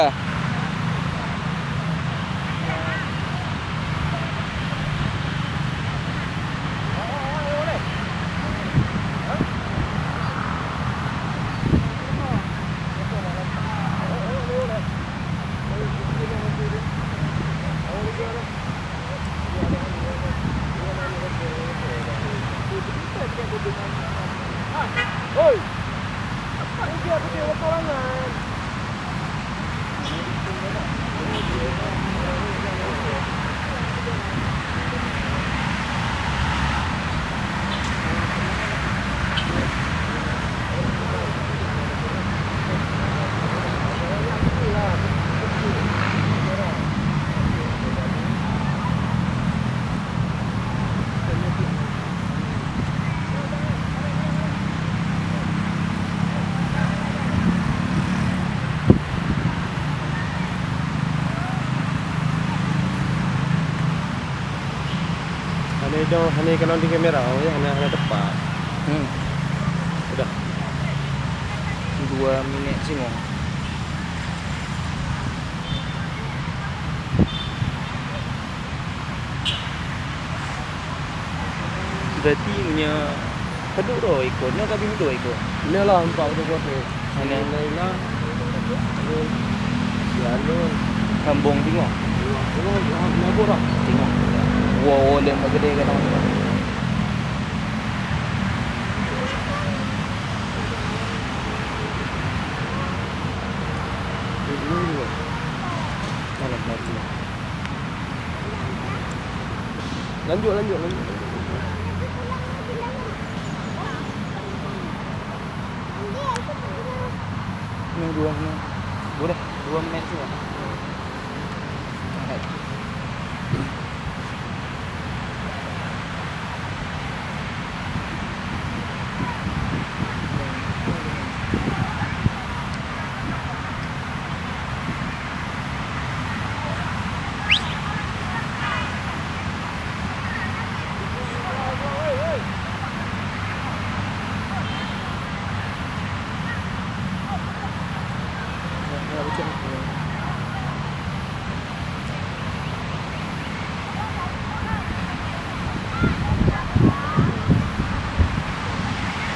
Oi, apa dia pakai wakarangan? Hanya kalau di kamera, ya hanya depan. Udah 2 minit sih mau. Berarti punya keduk tu ikonnya kami keduk ikon. Inilah empat tu kote. Ini Inilah. Jalan. kambung tengok. Nabur lah. Tengok. Wow, lem gede kadang. Lanjut. Ini 2 menit. Boleh 2 menit semua. Macam